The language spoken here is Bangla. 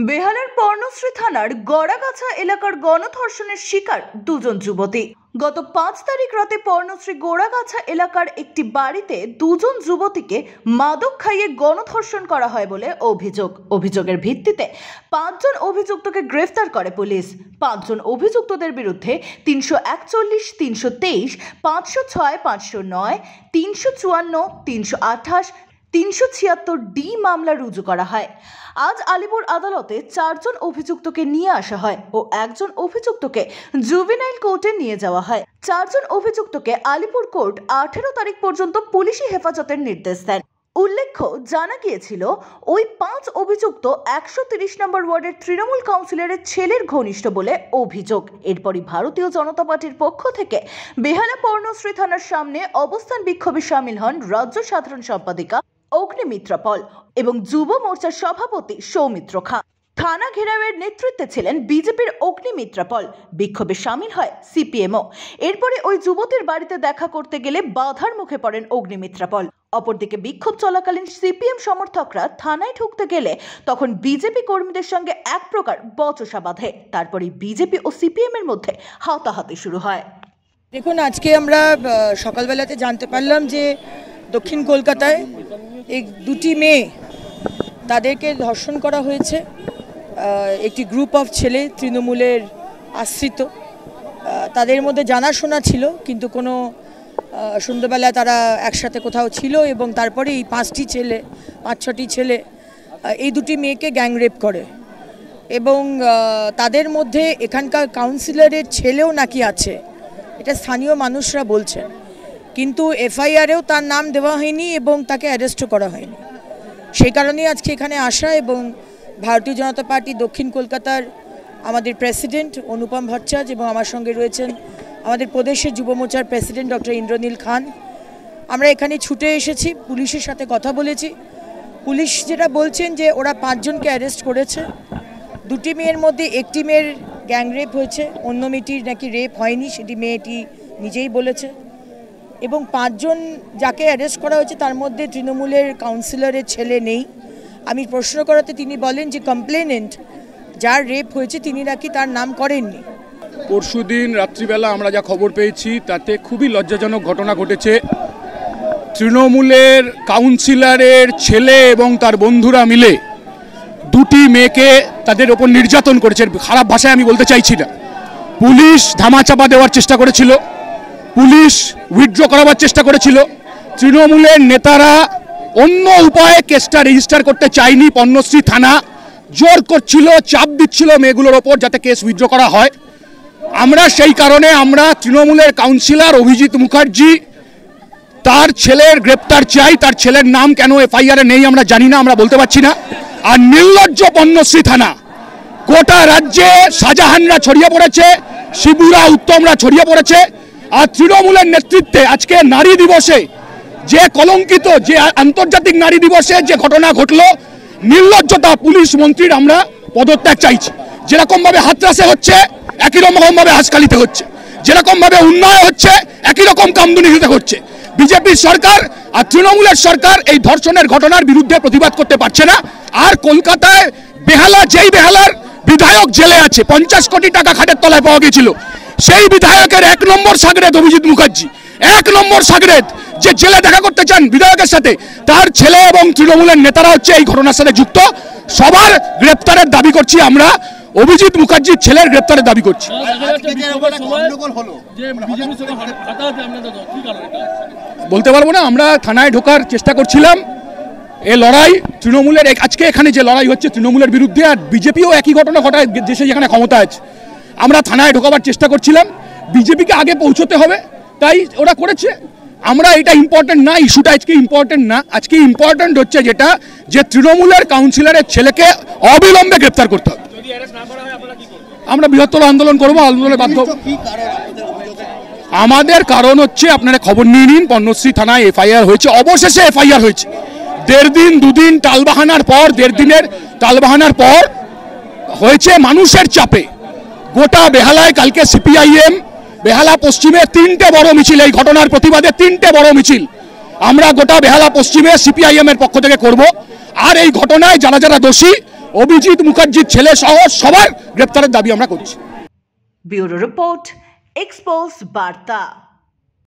বেহালার পর্ণশ্রী থানার গড়াগাছা এলাকার গণধর্ষণের শিকার দুজন যুবতী। গত 5 তারিখ রাতে পর্ণশ্রী গোড়াগাছা এলাকার একটি বাড়িতে দুজন যুবতীকে মাদক খাইয়ে গণধর্ষণ করা হয় বলে অভিযোগের ভিত্তিতে 5 জন অভিযুক্তকে গ্রেফতার করে পুলিশ। 5 জন অভিযুক্তদের বিরুদ্ধে 341, 323, 506, 509, 354, 328, 376 ডি মামলা রুজু করা হয়। আজ আলিপুর আদালতে 4 জন অভিযুক্তকে নিয়ে আসা হয় ও 1 জন অভিযুক্তকে জুভেনাইল কোর্টে নিয়ে যাওয়া হয়। 4 জন অভিযুক্তকে আলিপুর কোর্ট 18 তারিখ পর্যন্ত পুলিশি হেফাজতের নির্দেশ দেন। উল্লেখ্য, জানা গিয়েছিল ওই 5 অভিযুক্ত 130 নম্বর ওয়ার্ডের তৃণমূল কাউন্সিলরের ছেলের ঘনিষ্ঠ বলে অভিযোগ। এরপরই ভারতীয় জনতা পার্টির পক্ষ থেকে বেহালা পর্ণশ্রী থানার সামনে অবস্থান বিক্ষোভে সামিল হন রাজ্য সাধারণ সম্পাদিকা অগ্নিমিত্রা পল এবং যুব মোর্চার সভাপতি সৌমিত্র খাঁ। থানা ঘেরাওয়ের নেতৃত্বে ছিলেন বিজেপির অগ্নিমিত্রা পল। বিক্ষোভে সামিল হয় সিপিএমও। এরপরে ওই যুবতীর বাড়িতে দেখা করতে গেলে বাধার মুখে পড়েন অগ্নিমিত্রা পল। অপরদিকে বিক্ষোভ চলাকালীন সিপিএম সমর্থকরা থানায় ঢুকতে গেলে তখন বিজেপি কর্মীদের সঙ্গে এক প্রকার বচসা বাঁধে। তারপরে বিজেপি ও সিপিএম এর মধ্যে হাতাহাতি শুরু হয়। দেখুন, আজকে আমরা সকালবেলাতে জানতে পারলাম যে দক্ষিণ কলকাতায় এই 2টি মেয়ে তাদেরকে ধর্ষণ করা হয়েছে। একটি গ্রুপ অফ ছেলে তৃণমূলের আশ্রিত, তাদের মধ্যে জানাশোনা ছিল, কিন্তু কোনো সন্ধ্যাবেলা তারা একসাথে কোথাও ছিল এবং তারপরে এই 5-6টি ছেলে এই 2টি মেয়েকে গ্যাংরেপ করে এবং তাদের মধ্যে এখানকার কাউন্সিলরের ছেলেও নাকি আছে, এটা স্থানীয় মানুষরা বলছেন। কিন্তু এফআইআরেও তার নাম দেওয়া হয়নি এবং তাকে অ্যারেস্টও করা হয়নি। সেই কারণেই আজকে এখানে আসা এবং ভারতীয় জনতা পার্টি দক্ষিণ কলকাতার আমাদের প্রেসিডেন্ট অনুপম ভট্টাচার্য এবং আমার সঙ্গে রয়েছেন আমাদের প্রদেশের যুব মোর্চার প্রেসিডেন্ট ডক্টর ইন্দ্রনীল খান। আমরা এখানে ছুটে এসেছি, পুলিশের সাথে কথা বলেছি। পুলিশ যেটা বলছেন যে ওরা 5 জনকে অ্যারেস্ট করেছে। 2টি মেয়ের মধ্যে একটি মেয়ের গ্যাংরেপ হয়েছে, অন্য মেয়েটির নাকি রেপ হয়নি, সেটি মেয়েটি নিজেই বলেছে। এবং 5 জন যাকে অ্যারেস্ট করা হয়েছে তার মধ্যে তৃণমূলের কাউন্সিলরের ছেলে নেই। আমি প্রশ্ন করাতে তিনি বলেন যে কমপ্লেনেন্ট যার রেপ হয়েছে তিনি নাকি তার নাম করেননি। পরশুদিন রাত্রিবেলা আমরা যা খবর পেয়েছি তাতে খুবই লজ্জাজনক ঘটনা ঘটেছে। তৃণমূলের কাউন্সিলরের ছেলে এবং তার বন্ধুরা মিলে 2টি মেয়েকে তাদের ওপর নির্যাতন করেছে। খারাপ ভাষায় আমি বলতে চাইছি না। পুলিশ ধামাচাপা দেওয়ার চেষ্টা করেছিল, পুলিশ উইথড্র করাবার চেষ্টা করেছিল। তৃণমূলের নেতারা অন্য উপায়ে কেসটা রেজিস্টার করতে চায়নি। পর্ণশ্রী থানা জোর করছিল, চাপ দিচ্ছিল মেয়েগুলোর ওপর যাতে কেস উইথড্র করা হয়। আমরা সেই কারণে তৃণমূলের কাউন্সিলর অভিজিৎ মুখার্জি তার ছেলের গ্রেপ্তার চাই। তার ছেলের নাম কেন এফআইআরে নেই আমরা জানি না, আমরা বলতে পারছি না। আর নির্লজ্জ পর্ণশ্রী থানা, গোটা রাজ্যে শাহজাহানরা ছড়িয়ে পড়েছে, শিবুরা উত্তমরা ছড়িয়ে পড়েছে। আর তৃণমূলের নেতৃত্বে আজকে নারী দিবসে যে কলঙ্কিত, যে আন্তর্জাতিক নারী দিবসে যে ঘটনা ঘটল, নির্লজ্জতা পুলিশ মন্ত্রীর আমরা পদত্যাগ চাইছি। যেরকমভাবে হাতরাসে হচ্ছে একই রকমভাবে হাসকালিতে হচ্ছে, যেরকমভাবে উন্নয়ন হচ্ছে একই রকম কামদুনিতে হচ্ছে। বিজেপির সরকার আর তৃণমূলের সরকার এই ধর্ষণের ঘটনার বিরুদ্ধে প্রতিবাদ করতে পারছে না। আর কলকাতায় বেহালার বিধায়ক জেলে আছে, 50 কোটি টাকা খাটের তলায় পাওয়া গেছিল, সেই বিধায়কের 1 নম্বর সাগরেদ অভিজিৎ মুখার্জি, 1 নম্বর সাগরেদ, যে জেলে দেখা করতে চান বিধায়কের সাথে, তার ছেলে এবং তৃণমূলের নেতারা হচ্ছে এই ঘটনার সাথে যুক্ত। সবার গ্রেপ্তারের দাবি করছি আমরা, অভিজিৎ মুখার্জির ছেলের গ্রেপ্তারের দাবি করছি। বলতে পারবো না, আমরা থানায় ঢোকার চেষ্টা করছিলাম। এ লড়াই তৃণমূলের, আজকে এখানে যে লড়াই হচ্ছে তৃণমূলের বিরুদ্ধে, আর বিজেপিও একই ঘটনা ঘটায় দেশে যেখানে ক্ষমতা আছে। আমরা থানায় ঢোকাবার চেষ্টা করছিলাম, বিজেপিকে আগে পৌঁছতে হবে, তাই ওরা করেছে। আমরা এটা ইম্পর্টেন্ট না, ইস্যুটা আজকে ইম্পর্টেন্ট না। আজকে ইম্পর্টেন্ট হচ্ছে যেটা, যে তৃণমূলের কাউন্সিলরের ছেলেকে অবিলম্বে গ্রেপ্তার করতে হবে। আমরা বৃহত্তর আন্দোলন করবো, আন্দোলনের বাধ্য। আমাদের কারণ হচ্ছে, আপনারা খবর নিয়ে নিন, পর্ণশ্রী থানায় এফআইআর হয়েছে, অবশেষে এফআইআর হয়েছে। 1.5 দিন 2 দিন টালবাহানার পর, 1.5 দিনের টালবাহানার পর হয়েছে মানুষের চাপে। গোটা বেহালায় কালকে সিপিআইএম বেহালা পশ্চিমে 3টে বড় মিছিল, এই ঘটনার প্রতিবাদে 3টে বড় মিছিল আমরা গোটা বেহালা পশ্চিমে সিপিআইএম এর পক্ষ থেকে করব। আর এই ঘটনায় যারা যারা দোষী, অভিজিৎ মুখার্জির ছেলে সহ সবার গ্রেপ্তারের দাবি আমরা করছি। ব্যুরো রিপোর্ট, এক্সপোজ বার্তা।